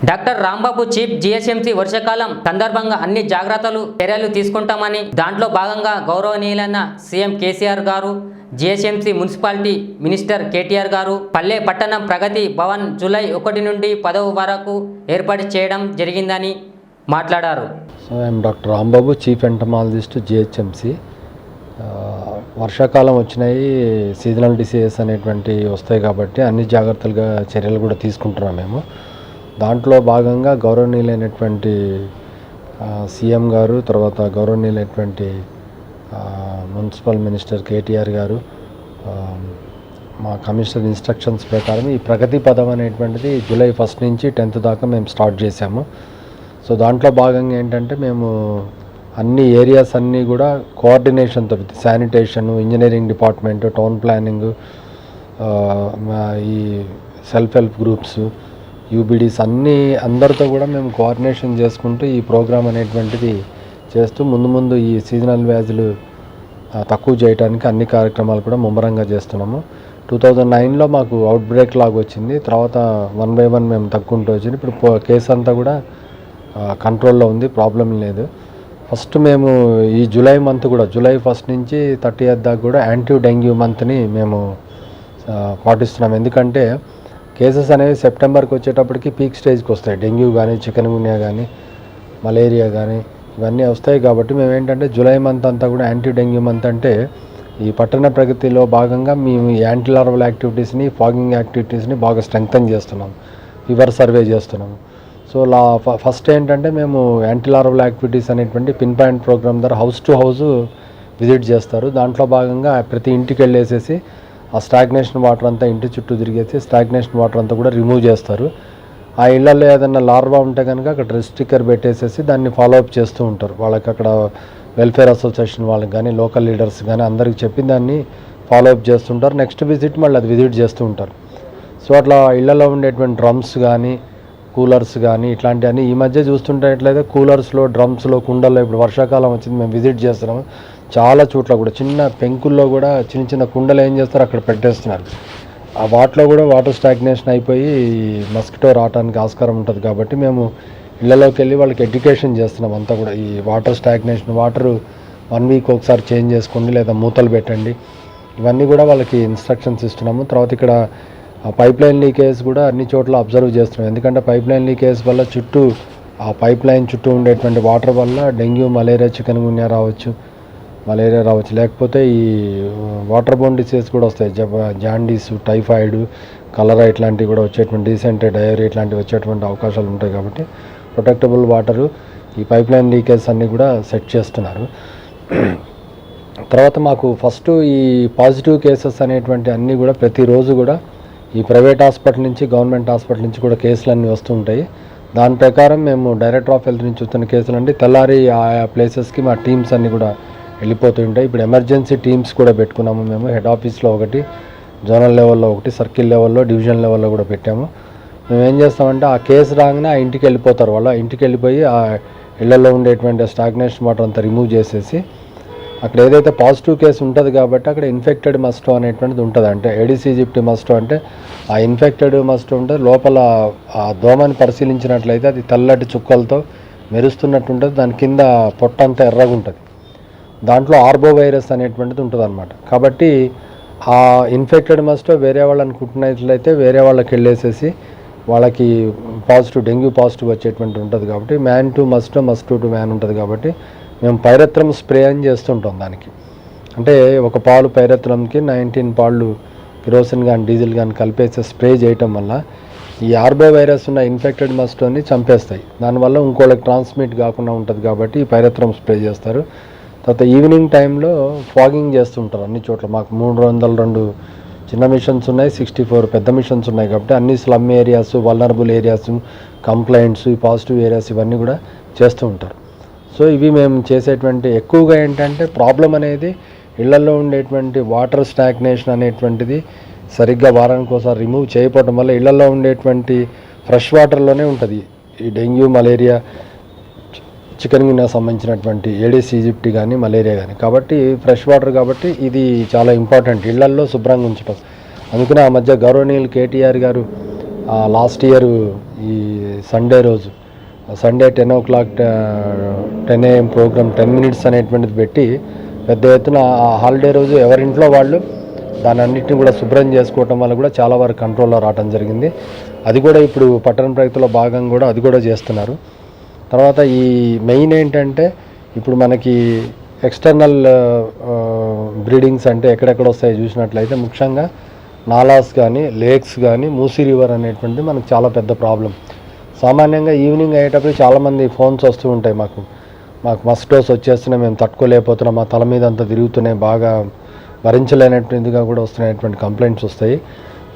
Doctor Rambabu chief GHMC వర్షాకాలం సందర్భంగా అన్ని చర్యలు తీసుకుంటామని, దాంట్లో భాగంగా గౌరవనీయులైన సీఎం కేసీఆర్ గారు, జీహెచ్ఎంసీ మున్సిపాలిటీ మినిస్టర్ కేటీఆర్ గారు పల్లె పట్టణం ప్రగతి భవన్ జూలై 1 నుండి 10 వరకు ఏర్పాటు చేయడం జరిగిందని మాట్లాడారు. So I'm doctor Rambabu, chief entomologist, GHMC. వర్షాకాలం వచ్చినాయి, సీజనల్ డిసీజెస్ అనేటువంటి వస్తాయి కాబట్టి అన్ని జాగ్రత్తలుగా చర్యలు కూడా తీసుకుంటున్నాం మేము. దాంట్లో భాగంగా గౌరవనీయులైనటువంటి సీఎం గారు, తర్వాత గౌరవనీయులైనటువంటి మున్సిపల్ మినిస్టర్ కేటీఆర్ గారు మా కమిషనర్ ఇన్స్ట్రక్షన్స్ ప్రకారం ఈ ప్రగతి పదం అనేటువంటిది జూలై 1 నుంచి 10th దాకా మేము స్టార్ట్ చేశాము. సో దాంట్లో భాగంగా ఏంటంటే మేము అన్ని ఏరియాస్ అన్నీ కూడా కోఆర్డినేషన్తో sanitation, engineering department, town planning, ఈ సెల్ఫ్ హెల్ప్ గ్రూప్స్, యూబీడీస్ అందరితో కూడా మేము కోఆర్డినేషన్ చేసుకుంటూ ఈ ప్రోగ్రామ్ అనేటువంటిది చేస్తూ ముందు ఈ సీజనల్ వ్యాధులు తక్కువ చేయడానికి అన్ని కార్యక్రమాలు కూడా ముమ్మరంగా చేస్తున్నాము. 2009లో మాకు అవుట్ బ్రేక్ లాగా వచ్చింది, తర్వాత 1 by 1 మేము తగ్గుకుంటూ వచ్చింది. ఇప్పుడు కేసు అంతా కూడా కంట్రోల్లో ఉంది, ప్రాబ్లం లేదు. ఫస్ట్ మేము ఈ జూలై మంత్ కూడా జూలై 1 నుంచి 30th దాకా కూడా యాంటీ డెంగ్యూ మంత్ని మేము పాటిస్తున్నాం. ఎందుకంటే కేసెస్ అనేవి సెప్టెంబర్కి వచ్చేటప్పటికి పీక్ స్టేజ్కి వస్తాయి. డెంగ్యూ కానీ, చికెన్ గున్యా కానీ, మలేరియా కానీ ఇవన్నీ వస్తాయి. కాబట్టి మేము ఏంటంటే జూలై మంత్ అంతా కూడా యాంటీ డెంగ్యూ మంత్ అంటే ఈ పట్టణ ప్రగతిలో భాగంగా మేము యాంటీ లార్వల్ యాక్టివిటీస్ని, ఫాగింగ్ యాక్టివిటీస్ని బాగా స్ట్రెంగ్తన్ చేస్తున్నాం, ఫీవర్ సర్వే చేస్తున్నాము. సో ఫస్ట్ ఏంటంటే మేము యాంటీ లార్వల్ యాక్టివిటీస్ అనేటువంటి పిన్ పాయింట్ ప్రోగ్రామ్ ద్వారా హౌస్ టు హౌస్ విజిట్ చేస్తారు. దాంట్లో భాగంగా ప్రతి ఇంటికి వెళ్ళేసేసి ఆ స్టాగ్నేషన్ వాటర్ అంతా ఇంటి చుట్టూ తిరిగేసి స్టాగ్నేషన్ వాటర్ అంతా కూడా రిమూవ్ చేస్తారు. ఆ ఇళ్లలో ఏదైనా లార్వా ఉంటే కనుక అక్కడ రెడ్ స్టిక్కర్ పెట్టేసేసి దాన్ని ఫాలోఅప్ చేస్తూ ఉంటారు. వాళ్ళకి అక్కడ వెల్ఫేర్ అసోసియేషన్ వాళ్ళకి కానీ, లోకల్ లీడర్స్ కానీ అందరికి చెప్పి దాన్ని ఫాలోఅప్ చేస్తుంటారు. నెక్స్ట్ విజిట్ మళ్ళీ అది విజిట్ చేస్తూ ఉంటారు. సో అట్లా ఇళ్లలో ఉండేటువంటి డ్రమ్స్ కానీ, కూలర్స్ కానీ ఇట్లాంటివన్నీ ఈ మధ్య చూస్తుంటట్లయితే కూలర్స్లో, డ్రమ్స్లో, కుండల్లో ఇప్పుడు వర్షాకాలం వచ్చింది, మేము విజిట్ చేస్తున్నాము. చాలా చోట్ల కూడా చిన్న పెంకుల్లో కూడా చిన్న కుండలు ఏం చేస్తారు అక్కడ పెట్టేస్తున్నారు. ఆ వాటిలో కూడా వాటర్ స్టాగ్నేషన్ అయిపోయి మస్కిటో రావడానికి ఆస్కారం ఉంటుంది. కాబట్టి మేము ఇళ్లలోకి వెళ్ళి వాళ్ళకి ఎడ్యుకేషన్ చేస్తున్నాం అంతా కూడా. ఈ వాటర్ స్టాగ్నేషన్, వాటర్ 1 week ఒకసారి చేంజ్ చేసుకోండి లేదా మూతలు పెట్టండి, ఇవన్నీ కూడా వాళ్ళకి ఇన్స్ట్రక్షన్స్ ఇస్తున్నాము. తర్వాత ఇక్కడ పైప్ లైన్ లీకేజ్ కూడా అన్ని చోట్ల అబ్జర్వ్ చేస్తున్నాం. ఎందుకంటే పైప్ లైన్ లీకేజ్ వల్ల ఆ పైప్ లైన్ చుట్టూ ఉండేటువంటి వాటర్ వల్ల డెంగ్యూ, మలేరియా, చికెన్ గున్యా రావచ్చు, లేకపోతే ఈ వాటర్ బోర్న్ డిసీజ్ కూడా వస్తాయి. జాండీస్, టైఫాయిడ్, కలరా ఇట్లాంటివి కూడా వచ్చేటువంటి, డీసెంట్రీ, డయేరియా ఇట్లాంటివి వచ్చేటువంటి అవకాశాలు ఉంటాయి. కాబట్టి ప్రొటెక్టబుల్ వాటరు, ఈ పైప్ లైన్ లీకేజ్ అన్నీ కూడా సెట్ చేస్తున్నారు. తర్వాత మాకు ఫస్ట్ ఈ పాజిటివ్ కేసెస్ అనేటువంటి అన్నీ కూడా ప్రతిరోజు కూడా ఈ ప్రైవేట్ హాస్పిటల్ నుంచి, గవర్నమెంట్ హాస్పిటల్ నుంచి కూడా కేసులన్నీ వస్తూ ఉంటాయి. దాని ప్రకారం మేము డైరెక్టర్ ఆఫ్ హెల్త్ నుంచి వస్తున్న కేసులు అంటే తెల్లారి ఆయా ప్లేసెస్కి మా టీమ్స్ అన్నీ కూడా వెళ్ళిపోతూ ఉంటాయి. ఇప్పుడు ఎమర్జెన్సీ టీమ్స్ కూడా పెట్టుకున్నాము మేము. హెడ్ ఆఫీస్లో ఒకటి, జోనల్ లెవెల్లో ఒకటి, సర్కిల్ లెవెల్లో, డివిజన్ లెవెల్లో కూడా పెట్టాము. మేము ఏం చేస్తామంటే ఆ కేసు రాగానే ఆ ఇంటికి వెళ్ళిపోతారు. వాళ్ళ ఇంటికి వెళ్ళిపోయి ఆ ఇళ్లలో ఉండేటువంటి స్టాగ్నేషన్ వాటర్ అంతా రిమూవ్ చేసేసి అక్కడ ఏదైతే పాజిటివ్ కేసు ఉంటుంది కాబట్టి అక్కడ ఇన్ఫెక్టెడ్ మస్టో అనేటువంటిది ఉంటుంది. అంటే ఏడిస్ ఈజిప్టి మస్టో అంటే ఆ ఇన్ఫెక్టెడ్ మస్టో ఉంటే లోపల ఆ దోమని పరిశీలించినట్లయితే అది తెల్లటి చుక్కలతో మెరుస్తున్నట్టు ఉంటుంది. దాని కింద పొట్టంతా ఎర్రగా ఉంటుంది. దాంట్లో ఆర్బో వైరస్ అనేటువంటిది ఉంటుంది అన్నమాట. కాబట్టి ఆ ఇన్ఫెక్టెడ్ మస్టో వేరే వాళ్ళు అనుకుంటున్నట్లయితే వేరే వాళ్ళకి వెళ్ళేసేసి వాళ్ళకి డెంగ్యూ పాజిటివ్ వచ్చేటువంటి ఉంటుంది. కాబట్టి మ్యాన్ టు మస్టో, మస్టో టు మ్యాన్ ఉంటుంది. కాబట్టి మేము పైరత్రం స్ప్రే అని చేస్తుంటాం. దానికి అంటే ఒక పాలు పైరత్రంకి 19 పాళ్ళు కిరోసిన్ కానీ, డీజిల్ కానీ కలిపేసి స్ప్రే చేయటం వల్ల ఈ ఆర్బో వైరస్ ఉన్న ఇన్ఫెక్టెడ్ మస్టోని చంపేస్తాయి. దానివల్ల ఇంకోళ్ళకి ట్రాన్స్మిట్ కాకుండా ఉంటుంది. కాబట్టి ఈ పైరత్రం స్ప్రే చేస్తారు. తర్వాత ఈవినింగ్ టైంలో ఫాగింగ్ చేస్తుంటారు అన్ని చోట్ల. మాకు 302 చిన్న మిషన్స్ ఉన్నాయి, 64 పెద్ద మిషన్స్ ఉన్నాయి. కాబట్టి అన్ని slum areas, vulnerable areas, complaints, ఈ పాజిటివ్ ఏరియాస్ ఇవన్నీ కూడా చేస్తూ ఉంటారు. సో ఇవి మేము చేసేటువంటి ఎక్కువగా ఏంటంటే ప్రాబ్లం అనేది ఇళ్లలో ఉండేటువంటి వాటర్ స్టాగ్నేషన్ అనేటువంటిది సరిగ్గా వారానికి ఒకసారి రిమూవ్ చేయకపోవడం వల్ల ఇళ్లలో ఉండేటువంటి ఫ్రెష్ వాటర్లోనే ఉంటుంది ఈ డెంగ్యూ, మలేరియా, చికెన్ గున్యా సంబంధించినటువంటి ఏడిస్ ఈజిప్టి కానీ, మలేరియా కానీ. కాబట్టి ఫ్రెష్ వాటర్ కాబట్టి ఇది చాలా ఇంపార్టెంట్ ఇళ్లల్లో శుభ్రంగా ఉంచడం. అందుకనే ఆ మధ్య గౌరవనీయులు కేటీఆర్ గారు లాస్ట్ ఇయర్ ఈ సండే రోజు Sunday 10 o'clock 10 AM programme 10 minutes అనేటువంటిది పెట్టి పెద్ద ఎత్తున ఆ హాలిడే రోజు ఎవరింట్లో వాళ్ళు దాని అన్నింటిని కూడా శుభ్రం చేసుకోవటం వల్ల కూడా చాలా వరకు కంట్రోల్లో రావడం జరిగింది. అది కూడా ఇప్పుడు పట్టణ ప్రగతిలో భాగంగా కూడా అది కూడా చేస్తున్నారు. తర్వాత ఈ మెయిన్ ఏంటంటే ఇప్పుడు మనకి ఎక్స్టర్నల్ బ్రీడింగ్స్ అంటే ఎక్కడెక్కడ వస్తాయో చూసినట్లయితే ముఖ్యంగా నాలాస్ కానీ లేక్స్ కానీ మూసీ రివర్ అనేటువంటిది మనకు చాలా పెద్ద ప్రాబ్లం. సామాన్యంగా ఈవినింగ్ అయ్యేటప్పుడు చాలామంది ఫోన్స్ వస్తూ ఉంటాయి, మాకు మస్కిటోస్ వచ్చేస్తున్నాయి, మేము తట్టుకోలేకపోతున్నాం, మా తల మీద అంతా తిరుగుతున్నాయి, బాగా భరించలేనటువంటిదిగా కూడా వస్తున్నటువంటి కంప్లైంట్స్ వస్తాయి.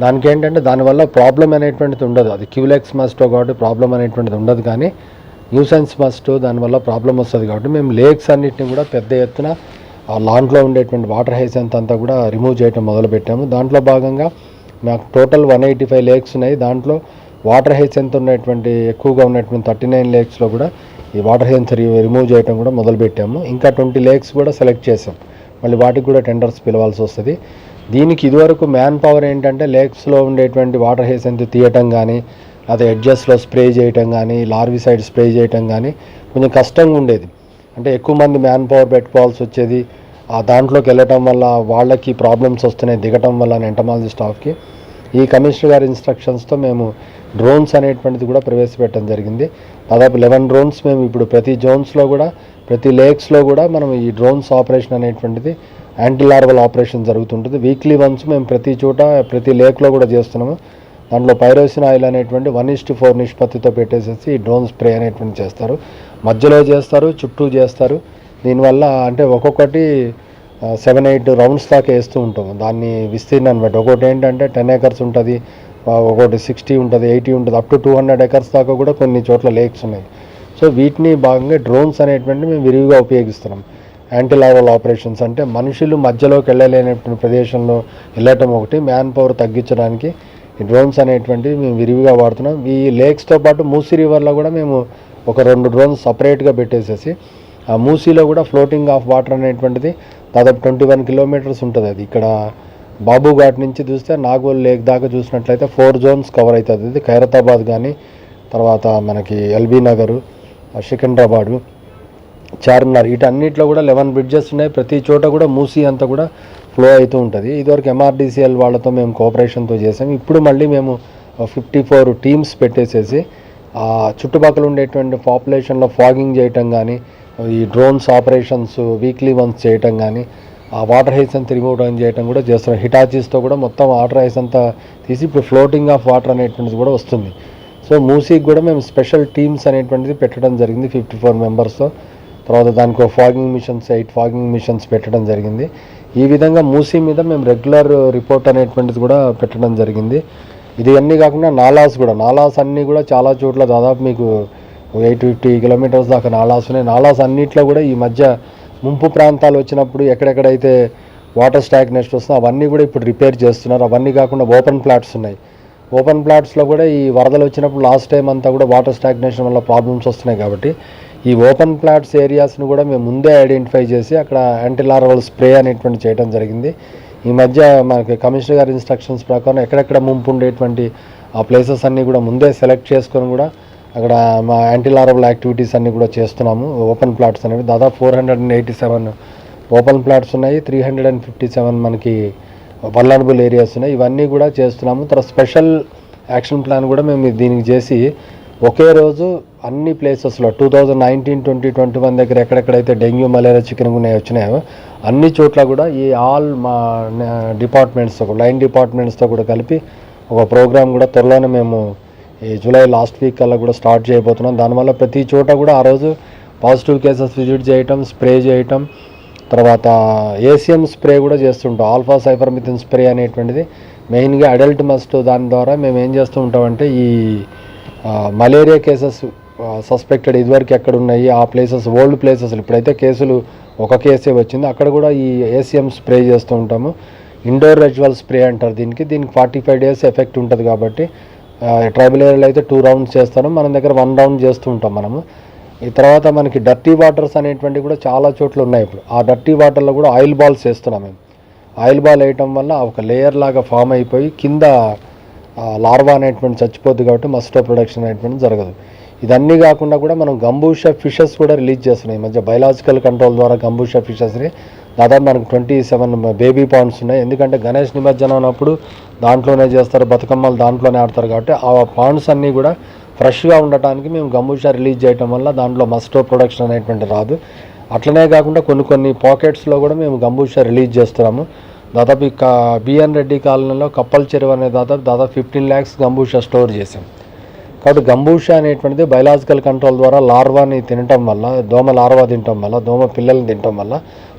దానికి ఏంటంటే దానివల్ల ప్రాబ్లం అనేటువంటిది ఉండదు, అది క్యూలెక్స్ మస్టో కాబట్టి ప్రాబ్లం అనేటువంటిది ఉండదు, కానీ న్యూసెన్స్ మస్టో దానివల్ల ప్రాబ్లం వస్తుంది. కాబట్టి మేము లేక్స్ అన్నిటిని కూడా పెద్ద ఎత్తున ఆ లాంట్లో ఉండేటువంటి వాటర్ హైసెంత్ అంతా కూడా రిమూవ్ చేయడం మొదలుపెట్టాము. దాంట్లో భాగంగా నాకు టోటల్ 185 లేక్స్ ఉన్నాయి. దాంట్లో వాటర్ హైసెంత్ ఉన్నటువంటి ఎక్కువగా ఉన్నటువంటి 39 లేక్స్లో కూడా ఈ వాటర్ హైసెంత్ రిమూవ్ చేయడం కూడా మొదలుపెట్టాము. ఇంకా 20 లేక్స్ కూడా సెలెక్ట్ చేసాం, మళ్ళీ వాటికి కూడా టెండర్స్ పిలవాల్సి వస్తుంది. దీనికి ఇదివరకు మ్యాన్ పవర్ ఏంటంటే లేక్స్లో ఉండేటువంటి వాటర్ హైసెంత్ తీయటం కానీ, అదే ఎడ్జస్ట్లో స్ప్రే చేయటం కానీ, లార్విసైడ్ స్ప్రే చేయటం కానీ కొంచెం కష్టంగా ఉండేది. అంటే ఎక్కువ మంది మ్యాన్ పవర్ పెట్టుకోవాల్సి వచ్చేది. ఆ దాంట్లోకి వెళ్ళటం వల్ల వాళ్ళకి ప్రాబ్లమ్స్ వస్తున్నాయి దిగటం వల్ల ఎంటమాలజీ స్టాఫ్కి. ఈ కమిషనర్ గారి ఇన్స్ట్రక్షన్స్తో మేము డ్రోన్స్ అనేటువంటిది కూడా ప్రవేశపెట్టడం జరిగింది. దాదాపు 11 డ్రోన్స్ మేము ఇప్పుడు ప్రతి జోన్స్లో కూడా ప్రతి లేక్స్లో కూడా మనం ఈ డ్రోన్స్ ఆపరేషన్ అనేటువంటిది యాంటీ లార్వల్ ఆపరేషన్ జరుగుతుంటుంది. వీక్లీ వన్స్ మేము ప్రతి చోట ప్రతి లేక్లో కూడా చేస్తున్నాము. దాంట్లో పైరోసిన్ ఆయిల్ అనేటువంటి 1:4 నిష్పత్తితో పెట్టేసేసి ఈ డ్రోన్ స్ప్రే అనేటువంటి చేస్తారు, మధ్యలో చేస్తారు, చుట్టూ చేస్తారు. దీనివల్ల అంటే ఒక్కొక్కటి 7-8 రౌండ్స్ దాకా వేస్తూ ఉంటాము. దాన్ని విస్తీర్ణాన్ని బట్టి ఒకటి ఏంటంటే 10 acres ఉంటుంది, ఒకటి 60 ఉంటుంది, 80 ఉంటుంది, అప్ టు 200 acres దాకా కూడా కొన్ని చోట్ల లేక్స్ ఉన్నాయి. సో వీటిని భాగంగా డ్రోన్స్ అనేటువంటి మేము విరివిగా ఉపయోగిస్తున్నాం. యాంటీ లార్వల్ ఆపరేషన్స్ అంటే మనుషులు మధ్యలోకి వెళ్ళలేనటువంటి ప్రదేశంలో వెళ్ళటం ఒకటి, మ్యాన్ పవర్ తగ్గించడానికి ఈ డ్రోన్స్ అనేటువంటివి మేము విరివిగా వాడుతున్నాం. ఈ లేక్స్తో పాటు మూసీ రివర్లో కూడా మేము ఒక 2 డ్రోన్స్ సపరేట్గా పెట్టేసేసి ఆ మూసీలో కూడా ఫ్లోటింగ్ ఆఫ్ వాటర్ అనేటువంటిది దాదాపు 21 kilometers ఉంటుంది. అది ఇక్కడ బాబు ఘాట్ నుంచి చూస్తే నాగోల్ లేక్ దాకా చూసినట్లయితే 4 zones కవర్ అవుతుంది. ఇది ఖైరతాబాద్ కానీ, తర్వాత మనకి ఎల్బీ నగరు, సికింద్రాబాదు, చార్మినార్, వీటన్నిటిలో కూడా 11 bridges ఉన్నాయి. ప్రతి చోట కూడా మూసీ అంతా కూడా ఫ్లో అవుతూ ఉంటుంది. ఇదివరకు MRDCL వాళ్ళతో మేము కోఆపరేషన్తో చేసాము. ఇప్పుడు మళ్ళీ మేము 54 టీమ్స్ పెట్టేసేసి ఆ చుట్టుపక్కల ఉండేటువంటి పాపులేషన్లో ఫాగింగ్ చేయటం కానీ, ఈ డ్రోన్స్ ఆపరేషన్స్ వీక్లీ వన్స్ చేయటం కానీ, ఆ వాటర్ హైస్ అంతా రిమూవ్ చేయడం కూడా చేస్తున్నాం. హిటాచీస్తో కూడా మొత్తం వాటర్ హైస్ అంతా తీసి ఇప్పుడు ఫ్లోటింగ్ ఆఫ్ వాటర్ అనేటువంటిది కూడా వస్తుంది. సో మూసీకి కూడా మేము స్పెషల్ టీమ్స్ అనేటువంటిది పెట్టడం జరిగింది 54 members-తో. తర్వాత దానికి ఒక ఫాగింగ్ మిషన్స్ 8 ఫాగింగ్ మిషన్స్ పెట్టడం జరిగింది. ఈ విధంగా మూసీ మీద మేము రెగ్యులర్ రిపోర్ట్ అనేటువంటిది కూడా పెట్టడం జరిగింది. ఇది అన్నీ కాకుండా నాలాస్ అన్నీ కూడా చాలా చోట్ల దాదాపు మీకు 850 kilometers దాకా నాలాస్ ఉన్నాయి. నాలాస్ అన్నింటిలో కూడా ఈ మధ్య ముంపు ప్రాంతాలు వచ్చినప్పుడు ఎక్కడెక్కడైతే వాటర్ స్టాగ్నేషన్ వస్తుందో అవన్నీ కూడా ఇప్పుడు రిపేర్ చేస్తున్నారు. అవన్నీ కాకుండా ఓపెన్ ప్లాట్స్ ఉన్నాయి. ఓపెన్ ప్లాట్స్లో కూడా ఈ వరదలు వచ్చినప్పుడు లాస్ట్ టైం అంతా కూడా వాటర్ స్టాగ్నేషన్ వల్ల ప్రాబ్లమ్స్ వస్తున్నాయి. కాబట్టి ఈ ఓపెన్ ప్లాట్స్ ఏరియాస్ని కూడా మేము ముందే ఐడెంటిఫై చేసి అక్కడ యాంటీ లార్వల్ స్ప్రే అనేటువంటి చేయడం జరిగింది. ఈ మధ్య మనకి కమిషనర్ గారి ఇన్స్ట్రక్షన్స్ ప్రకారం ఎక్కడెక్కడ ముంపు ఉండేటువంటి ఆ ప్లేసెస్ అన్నీ కూడా ముందే సెలెక్ట్ చేసుకొని కూడా అక్కడ మా యాంటీ లార్వల్ యాక్టివిటీస్ అన్నీ కూడా చేస్తున్నాము. ఓపెన్ ప్లాట్స్ అనేవి దాదాపు 487 ఓపెన్ ప్లాట్స్ ఉన్నాయి, 357 మనకి వల్నరబుల్ ఏరియాస్ ఉన్నాయి. ఇవన్నీ కూడా చేస్తున్నాము. తర్వాత స్పెషల్ యాక్షన్ ప్లాన్ కూడా మేము దీనికి చేసి ఒకే రోజు అన్ని ప్లేసెస్లో 2019, 2021 దగ్గర ఎక్కడెక్కడైతే డెంగ్యూ, మలేరియా, చికెన్ గున్యా వచ్చినాయో అన్ని చోట్ల కూడా ఈ ఆల్ మా డిపార్ట్మెంట్స్తో లైన్ డిపార్ట్మెంట్స్తో కూడా కలిపి ఒక ప్రోగ్రామ్ కూడా త్వరలోనే మేము ఈ జూలై లాస్ట్ వీక్ కల్లా కూడా స్టార్ట్ చేయబోతున్నాం. దానివల్ల ప్రతి చోట కూడా ఆ రోజు పాజిటివ్ కేసెస్ విజిట్ చేయటం, స్ప్రే చేయటం, తర్వాత ఏసిఎం స్ప్రే కూడా చేస్తుంటాం. ఆల్ఫా సైపర్మిథిన్ స్ప్రే అనేటువంటిది మెయిన్గా అడల్ట్ మస్ట్. దాని ద్వారా మేము ఏం చేస్తూ ఉంటామంటే ఈ మలేరియా కేసెస్ సస్పెక్టెడ్ ఇదివరకు ఎక్కడ ఉన్నాయి ఆ ప్లేసెస్, ఓల్డ్ ప్లేసెస్, ఇప్పుడైతే కేసులు ఒక కేసే వచ్చింది, అక్కడ కూడా ఈ ఏసిఎం స్ప్రే చేస్తూ ఉంటాము. ఇండోర్ రెజ్యువల్ స్ప్రే అంటారు దీనికి 45 days ఎఫెక్ట్ ఉంటుంది. కాబట్టి ట్రైబల్ ఏరియాలో అయితే 2 rounds చేస్తాము, మన దగ్గర 1 round చేస్తూ ఉంటాం మనము. ఈ తర్వాత మనకి డర్టీ వాటర్స్ అనేటువంటివి కూడా చాలా చోట్ల ఉన్నాయి. ఇప్పుడు ఆ డర్టీ వాటర్లో కూడా ఆయిల్ బాల్స్ వేస్తున్నాం మేము. ఆయిల్ బాల్ వేయటం వల్ల ఒక లేయర్ లాగా ఫామ్ అయిపోయి కింద లార్వా అనేటువంటి చచ్చిపోద్ది కాబట్టి మస్కిటో ప్రొడక్షన్ అనేటువంటి జరగదు. ఇదన్నీ కాకుండా కూడా మనం గంబూషా ఫిషెస్ కూడా రిలీజ్ చేస్తున్నాయి. ఈ మధ్య బయలాజికల్ కంట్రోల్ ద్వారా గంబూషా ఫిషెస్ని దాదాపు మనకు 27 బేబీ పాండ్స్ ఉన్నాయి. ఎందుకంటే గణేష్ నిమజ్జనం అన్నప్పుడు దాంట్లోనే చేస్తారు, బతుకమ్మలు దాంట్లోనే ఆడతారు కాబట్టి ఆ పాండ్స్ అన్నీ కూడా ఫ్రెష్గా ఉండటానికి మేము గంబూషా రిలీజ్ చేయడం వల్ల దాంట్లో మస్కిటో ప్రొడక్షన్ అనేటువంటి రాదు. అట్లనే కాకుండా కొన్ని పాకెట్స్లో కూడా మేము గంబూషా రిలీజ్ చేస్తున్నాము. దాదాపు ఇక బిఎన్ రెడ్డి కాలనీలో కప్పల్ చెరువు అనే దాదాపు 15 lakhs గంబూషా స్టోర్ చేసాం. కాబట్టి గంబూషా అనేటువంటిది బయలాజికల్ కంట్రోల్ ద్వారా లార్వాని తినటం వల్ల, దోమ లార్వా తినటం వల్ల, దోమ పిల్లల్ని తినటం వల్ల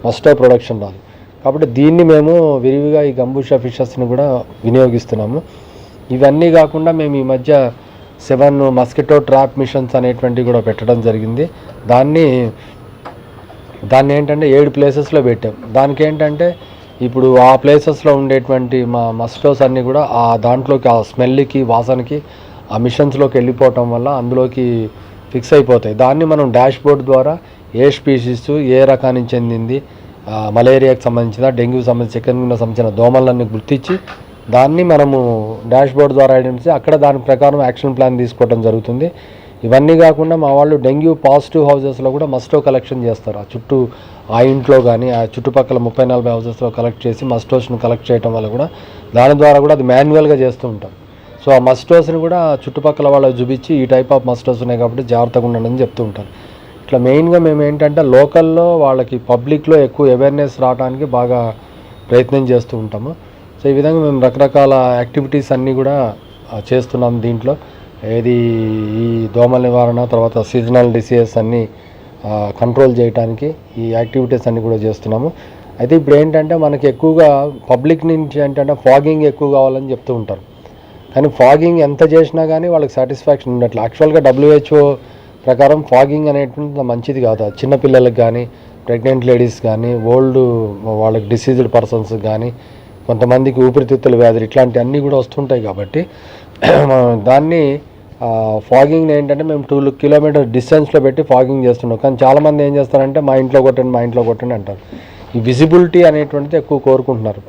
మస్కిటో ప్రొడక్షన్ రాదు. కాబట్టి దీన్ని మేము విరివిగా ఈ గంబూషా ఫిషెస్ని కూడా వినియోగిస్తున్నాము. ఇవన్నీ కాకుండా మేము ఈ మధ్య 7 మస్కిటో ట్రాప్ మిషన్స్ అనేటువంటివి కూడా పెట్టడం జరిగింది. దాన్ని ఏంటంటే 7 ప్లేసెస్లో పెట్టాం. దానికి ఏంటంటే ఇప్పుడు ఆ ప్లేసెస్లో ఉండేటువంటి మా మస్కిటోస్ అన్నీ కూడా ఆ దాంట్లోకి, ఆ స్మెల్కి, వాసనకి ఆ మిషన్స్లోకి వెళ్ళిపోవటం వల్ల అందులోకి ఫిక్స్ అయిపోతాయి. దాన్ని మనం డాష్ బోర్డ్ ద్వారా ఏ స్పీషీస్ ఏ రకానికి చెందింది, మలేరియాకి సంబంధించిన, డెంగ్యూకి సంబంధించిన, చికెన్గున్యాకి సంబంధించిన దోమలన్నీ గుర్తించి దాన్ని మనము డాష్ బోర్డ్ ద్వారా ఐడెంటిఫై అక్కడ దాని ప్రకారం యాక్షన్ ప్లాన్ తీసుకోవడం జరుగుతుంది. ఇవన్నీ కాకుండా మా వాళ్ళు డెంగ్యూ పాజిటివ్ హౌజెస్లో కూడా మస్కిటో కలెక్షన్ చేస్తారు. ఆ ఇంట్లో కానీ ఆ చుట్టుపక్కల 30-40 హౌజెస్లో కలెక్ట్ చేసి మస్కిటోస్ని కలెక్ట్ చేయడం వల్ల కూడా దాని ద్వారా కూడా అది మాన్యువల్గా చేస్తూ ఉంటాం. సో ఆ మస్కిటోస్ని కూడా చుట్టుపక్కల వాళ్ళకి చూపించి ఈ టైప్ ఆఫ్ మస్కిటోస్ ఉన్నాయి కాబట్టి జాగ్రత్తగా ఉండండి అని చెప్తూ ఉంటారు. ఇట్లా మెయిన్గా మేము ఏంటంటే లోకల్లో వాళ్ళకి పబ్లిక్లో ఎక్కువ అవేర్నెస్ రావడానికి బాగా ప్రయత్నం చేస్తూ ఉంటాము. సో ఈ విధంగా మేము రకరకాల యాక్టివిటీస్ అన్నీ కూడా చేస్తున్నాం. దీంట్లో ఈ దోమల నివారణ, తర్వాత సీజనల్ డిసీజెస్ అన్నీ కంట్రోల్ చేయడానికి ఈ యాక్టివిటీస్ అన్నీ కూడా చేస్తున్నాము. అయితే ఇప్పుడు ఏంటంటే మనకి ఎక్కువగా పబ్లిక్ నుంచి ఏంటంటే ఫాగింగ్ ఎక్కువ కావాలని చెప్తూ ఉంటారు. కానీ ఫాగింగ్ ఎంత చేసినా కానీ వాళ్ళకి సాటిస్ఫాక్షన్ ఉండట్లేదు. యాక్చువల్గా WHO ప్రకారం ఫాగింగ్ అనేటువంటి మంచిది కాదు. చిన్నపిల్లలకు కానీ, ప్రెగ్నెంట్ లేడీస్ కానీ, ఓల్డ్ వాళ్ళకి డిసీజ్డ్ పర్సన్స్కి కానీ, కొంతమందికి ఊపిరితిత్తుల వ్యాధులు ఇట్లాంటివి అన్నీ కూడా వస్తుంటాయి. కాబట్టి దాన్ని ఫాగింగ్ ఏంటంటే మేము 2 kilometers డిస్టెన్స్లో పెట్టి ఫాగింగ్ చేస్తున్నాం. కానీ చాలామంది ఏం చేస్తారంటే మా ఇంట్లో కొట్టండి అంటారు. ఈ విజిబిలిటీ అనేటువంటిది ఎక్కువ కోరుకుంటున్నారు.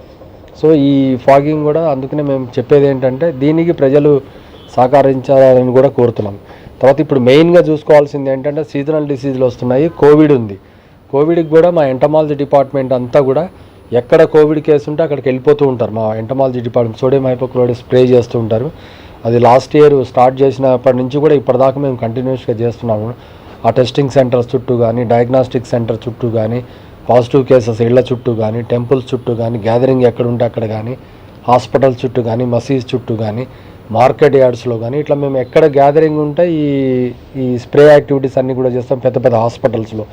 సో ఈ ఫాగింగ్ కూడా అందుకనే మేము చెప్పేది ఏంటంటే దీనికి ప్రజలు సహకరించాలని కూడా కోరుతున్నాం. తర్వాత ఇప్పుడు మెయిన్గా చూసుకోవాల్సింది ఏంటంటే సీజనల్ డిసీజులు వస్తున్నాయి. కోవిడ్ ఉంది. కోవిడ్కి కూడా మా ఎంటమాలజీ డిపార్ట్మెంట్ అంతా కూడా ఎక్కడ కోవిడ్ కేసు ఉంటే అక్కడికి వెళ్ళిపోతూ ఉంటారు. మా entomology department sodium hypochlorite spray చేస్తూ ఉంటారు. అది లాస్ట్ ఇయర్ స్టార్ట్ చేసినప్పటి నుంచి కూడా ఇప్పటిదాకా మేము కంటిన్యూస్గా చేస్తున్నాము. ఆ టెస్టింగ్ సెంటర్స్ చుట్టూ కానీ, డయాగ్నాస్టిక్ సెంటర్ చుట్టూ కానీ, పాజిటివ్ కేసెస్ ఇళ్ల చుట్టూ కానీ, టెంపుల్స్ చుట్టూ కానీ, గ్యాదరింగ్ ఎక్కడ ఉంటే అక్కడ కానీ, హాస్పిటల్ చుట్టూ కానీ, మసీద్ చుట్టూ కానీ, మార్కెట్ యార్డ్స్లో కానీ, ఇట్లా మేము ఎక్కడ గ్యాదరింగ్ ఉంటే ఈ స్ప్రే యాక్టివిటీస్ అన్నీ కూడా చేస్తాం పెద్ద పెద్ద హాస్పిటల్స్లో.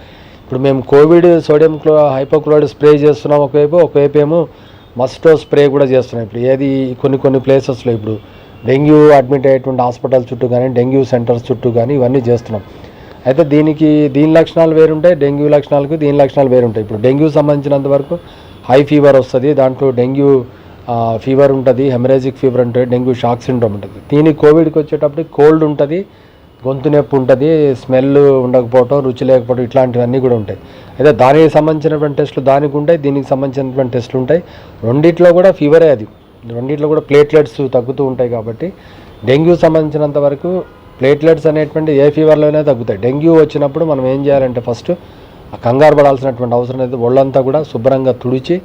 ఇప్పుడు మేము కోవిడ్ సోడియం హైపోక్లోరైడ్ స్ప్రే చేస్తున్నాం ఒకవైపు ఏమో మస్కిటో స్ప్రే కూడా చేస్తున్నాం. ఇప్పుడు కొన్ని ప్లేసెస్లో ఇప్పుడు డెంగ్యూ అడ్మిట్ అయ్యేటువంటి హాస్పిటల్ చుట్టూ కానీ, డెంగ్యూ సెంటర్స్ చుట్టూ కానీ ఇవన్నీ చేస్తున్నాం. అయితే దీని లక్షణాలు వేరుంటాయి, డెంగ్యూ లక్షణాలకు దీని లక్షణాలు వేరుంటాయి. ఇప్పుడు డెంగ్యూ సంబంధించినంత వరకు హై ఫీవర్ వస్తుంది, దాంట్లో డెంగ్యూ ఫీవర్ ఉంటుంది, హెమరేజిక్ ఫీవర్ ఉంటుంది, డెంగ్యూ షాక్ సిండ్రోమ్ ఉంటుంది. దీనికి కోవిడ్కి వచ్చేటప్పుడు కోల్డ్ ఉంటుంది, గొంతు నొప్పి ఉంటుంది, స్మెల్ ఉండకపోవటం, రుచి లేకపోవడం, ఇట్లాంటివన్నీ కూడా ఉంటాయి. అయితే దానికి సంబంధించినటువంటి టెస్టులు దానికి ఉంటాయి, దీనికి సంబంధించినటువంటి టెస్టులు ఉంటాయి. రెండిట్లో కూడా ఫీవరే అది. రెండిట్లో కూడా ప్లేట్లెట్స్ తగ్గుతూ ఉంటాయి. కాబట్టి డెంగ్యూ సంబంధించినంత వరకు ప్లేట్లెట్స్ అనేటువంటి ఏ ఫీవర్లోనే తగ్గుతాయి. డెంగ్యూ వచ్చినప్పుడు మనం ఏం చేయాలంటే ఫస్ట్ కంగారు పడాల్సినటువంటి అవసరం లేదు. ఒళ్ళంతా కూడా శుభ్రంగా తుడిచి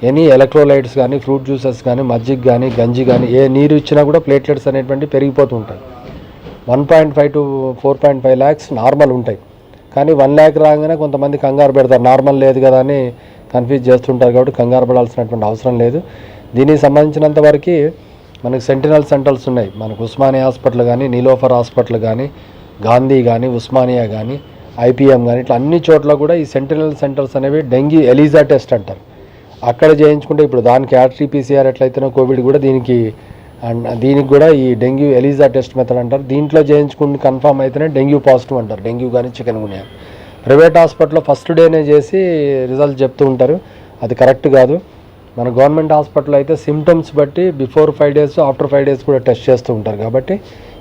ఎనీ ఎలక్ట్రోలైట్స్ కానీ, ఫ్రూట్ జ్యూసెస్ కానీ, మజ్జిగ కానీ, గంజి కానీ ఏ నీరు ఇచ్చినా కూడా ప్లేట్లెట్స్ అనేటువంటి పెరిగిపోతూ ఉంటాయి. 1.5 to 4.5 lakhs నార్మల్ ఉంటాయి. కానీ 1 lakh రాగానే కొంతమంది కంగారు పెడతారు, నార్మల్ లేదు కదా అని కన్ఫ్యూజ్ చేస్తుంటారు. కాబట్టి కంగారు పడాల్సినటువంటి అవసరం లేదు. దీనికి సంబంధించినంత వరకు మనకు సెంటినల్ సెంటర్స్ ఉన్నాయి. మనకు ఉస్మానియా హాస్పిటల్ కానీ, నీలోఫర్ హాస్పిటల్ కానీ, గాంధీ కానీ, ఉస్మానియా కానీ, IPM కానీ, ఇట్లా అన్ని చోట్ల కూడా ఈ సెంటినల్ సెంటర్స్ అనేవి డెంగ్యూ ఎలిజా టెస్ట్ అంటారు. అక్కడ చేయించుకుంటే ఇప్పుడు దానికి RT-PCR ఎట్లయితేనో కోవిడ్ కూడా దీనికి కూడా ఈ డెంగ్యూ ఎలిజా టెస్ట్ మెథడ్ అంటారు. దీంట్లో చేయించుకుని కన్ఫర్మ్ అయితేనే డెంగ్యూ పాజిటివ్ అంటారు. డెంగ్యూ కానీ, చికెన్ గున్యా. ప్రైవేట్ హాస్పిటల్లో ఫస్ట్ డేనే చేసి రిజల్ట్ చెప్తూ ఉంటారు. అది కరెక్ట్ కాదు. మన గవర్నమెంట్ హాస్పిటల్ అయితే సిమ్టమ్స్ బట్టి బిఫోర్ 5 days, ఆఫ్టర్ 5 days కూడా టెస్ట్ చేస్తూ ఉంటారు. కాబట్టి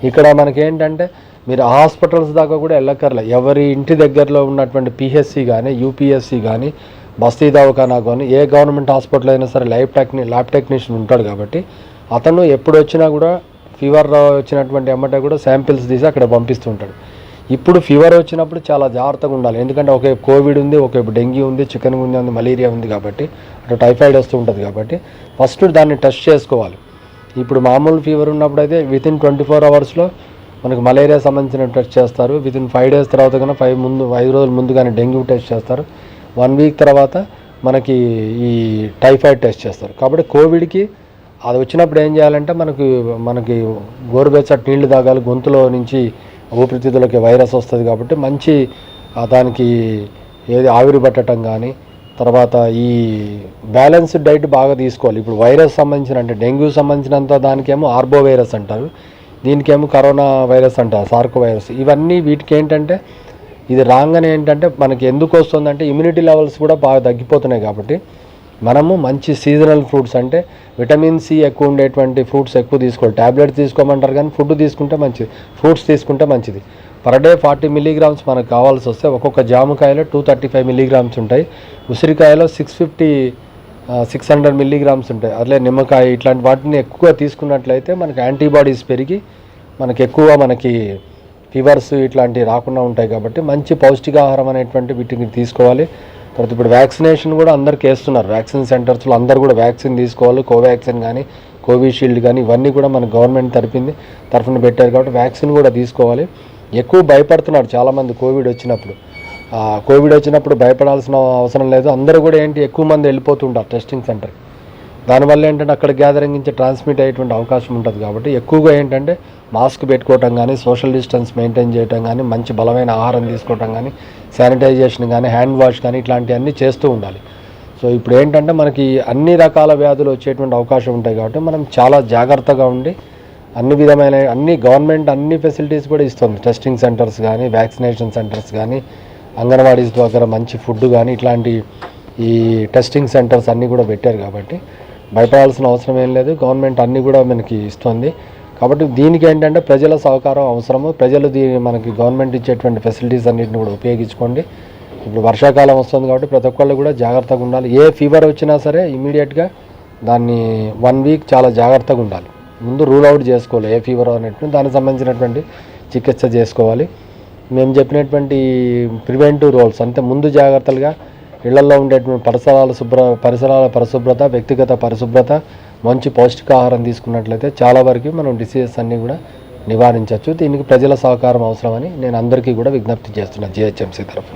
ఇక్కడ మనకేంటంటే మీరు హాస్పిటల్స్ దాకా కూడా వెళ్ళక్కర్లే. ఎవరి ఇంటి దగ్గరలో ఉన్నటువంటి PHC కానీ, UPSC కానీ, బస్తీ దవాఖానా కానీ, ఏ గవర్నమెంట్ హాస్పిటల్ అయినా సరే ల్యాబ్ టెక్నీషియన్ ఉంటాడు. కాబట్టి అతను ఎప్పుడు వచ్చినా కూడా ఫీవర్ వచ్చినటువంటి ఎమ్మటే కూడా శాంపిల్స్ తీసి అక్కడ పంపిస్తుంటాడు. ఇప్పుడు ఫీవర్ వచ్చినప్పుడు చాలా జాగ్రత్తగా ఉండాలి. ఎందుకంటే ఒక కోవిడ్ ఉంది, ఒక డెంగ్యూ ఉంది, చికెన్ గున్యా ఉంది, మలేరియా ఉంది కాబట్టి అటు టైఫాయిడ్ వస్తూ ఉంటుంది కాబట్టి ఫస్ట్ దాన్ని టెస్ట్ చేసుకోవాలి. ఇప్పుడు మామూలు ఫీవర్ ఉన్నప్పుడు అయితే వితిన్ 24 అవర్స్లో మనకు మలేరియా సంబంధించిన టెస్ట్ చేస్తారు. వితిన్ 5 డేస్ తర్వాత కన్నా 5 రోజుల ముందు కానీ డెంగ్యూ టెస్ట్ చేస్తారు. 1 వీక్ తర్వాత మనకి ఈ టైఫాయిడ్ టెస్ట్ చేస్తారు. కాబట్టి కోవిడ్కి అది వచ్చినప్పుడు ఏం చేయాలంటే మనకి గోరువెచ్చటి నీళ్లు తాగాలి. గొంతులో నుంచి ఊపిరితిత్తులకి వైరస్ వస్తుంది కాబట్టి మంచి దానికి ఏది ఆవిరి పట్టడం కానీ, తర్వాత ఈ బ్యాలెన్స్డ్ డైట్ బాగా తీసుకోవాలి. ఇప్పుడు వైరస్ సంబంధించిన అంటే డెంగ్యూ సంబంధించినంత దానికేమో ఆర్బో వైరస్ అంటారు, దీనికేమో కరోనా వైరస్ అంటారు, సార్కో వైరస్. ఇవన్నీ వీటికి ఏంటంటే ఇది రాగానే ఏంటంటే మనకి ఎందుకు వస్తుందంటే ఇమ్యూనిటీ లెవెల్స్ కూడా బాగా తగ్గిపోతున్నాయి. కాబట్టి మనము మంచి సీజనల్ ఫ్రూట్స్ అంటే విటమిన్ సి ఎక్కువ ఉండేటువంటి ఫ్రూట్స్ ఎక్కువ తీసుకోవాలి. ట్యాబ్లెట్స్ తీసుకోమంటారు కానీ ఫుడ్ తీసుకుంటే మంచిది, ఫ్రూట్స్ తీసుకుంటే మంచిది. పర్ డే 40 మిల్లీగ్రామ్స్ మనకు కావాల్సి వస్తే ఒక్కొక్క జామకాయలో 235 మిల్లీగ్రామ్స్ ఉంటాయి, ఉసిరికాయలో 600 మిల్లీగ్రామ్స్ ఉంటాయి. అట్లే నిమ్మకాయ ఇట్లాంటి వాటిని ఎక్కువ తీసుకున్నట్లయితే మనకి యాంటీబాడీస్ పెరిగి మనకి ఫీవర్స్ ఇట్లాంటివి రాకుండా ఉంటాయి. కాబట్టి మంచి పౌష్టికాహారం అనేటువంటి వీటిని తీసుకోవాలి. తర్వాత ఇప్పుడు వ్యాక్సినేషన్ కూడా అందరికీ వేస్తున్నారు. వ్యాక్సిన్ సెంటర్స్లో అందరూ కూడా వ్యాక్సిన్ తీసుకోవాలి. కోవాక్సిన్ కానీ, కోవిషీల్డ్ కానీ ఇవన్నీ కూడా మన గవర్నమెంట్ తరఫున పెట్టారు కాబట్టి వ్యాక్సిన్ కూడా తీసుకోవాలి. ఎక్కువ భయపడుతున్నారు చాలామంది కోవిడ్ వచ్చినప్పుడు భయపడాల్సిన అవసరం లేదు. అందరూ కూడా ఎక్కువ మంది వెళ్ళిపోతుంటారు టెస్టింగ్ సెంటర్కి. దానివల్ల ఏంటంటే అక్కడ గ్యాదరింగ్ నుంచి ట్రాన్స్మిట్ అయ్యేటువంటి అవకాశం ఉంటుంది. కాబట్టి ఎక్కువగా ఏంటంటే మాస్క్ పెట్టుకోవటం కానీ, సోషల్ డిస్టెన్స్ మెయింటైన్ చేయడం కానీ, మంచి బలమైన ఆహారం తీసుకోవటం కానీ, శానిటైజేషన్ కానీ, హ్యాండ్ వాష్ కానీ ఇట్లాంటివన్నీ చేస్తూ ఉండాలి. సో ఇప్పుడు ఏంటంటే మనకి అన్ని రకాల వ్యాధులు వచ్చేటువంటి అవకాశం ఉంటాయి. కాబట్టి మనం చాలా జాగ్రత్తగా ఉండి అన్ని గవర్నమెంట్ అన్ని ఫెసిలిటీస్ కూడా ఇస్తుంది. టెస్టింగ్ సెంటర్స్ కానీ, వ్యాక్సినేషన్ సెంటర్స్ కానీ, అంగన్వాడీస్ దగ్గర మంచి ఫుడ్ కానీ ఇట్లాంటి ఈ టెస్టింగ్ సెంటర్స్ అన్నీ కూడా పెట్టారు. కాబట్టి భయపడాల్సిన అవసరం ఏం లేదు. గవర్నమెంట్ అన్నీ కూడా మనకి ఇస్తుంది. కాబట్టి దీనికి ఏంటంటే ప్రజల సహకారం అవసరము. ప్రజలు మనకి గవర్నమెంట్ ఇచ్చేటువంటి ఫెసిలిటీస్ అన్నింటిని కూడా ఉపయోగించుకోండి. ఇప్పుడు వర్షాకాలం వస్తుంది కాబట్టి ప్రతి ఒక్కళ్ళు కూడా జాగ్రత్తగా ఉండాలి. ఏ ఫీవర్ వచ్చినా సరే ఇమీడియట్గా దాన్ని 1 వీక్ చాలా జాగ్రత్తగా ఉండాలి. ముందు రూల్ అవుట్ చేసుకోవాలి ఏ ఫీవర్ అనేటువంటి, దానికి సంబంధించినటువంటి చికిత్స చేసుకోవాలి. మేము చెప్పినటువంటి ప్రివెంటివ్ రోల్స్ అంటే ముందు జాగ్రత్తలుగా ఇళ్లలో ఉండేటువంటి పరిసరాల పరిశుభ్రత, వ్యక్తిగత పరిశుభ్రత, మంచి పౌష్టికాహారం తీసుకున్నట్లయితే చాలా వరకు మనం డిసీజెస్ అన్నీ కూడా నివారించవచ్చు. దీనికి ప్రజల సహకారం అవసరమని నేను అందరికీ కూడా విజ్ఞప్తి చేస్తున్నాను GHMC తరఫున.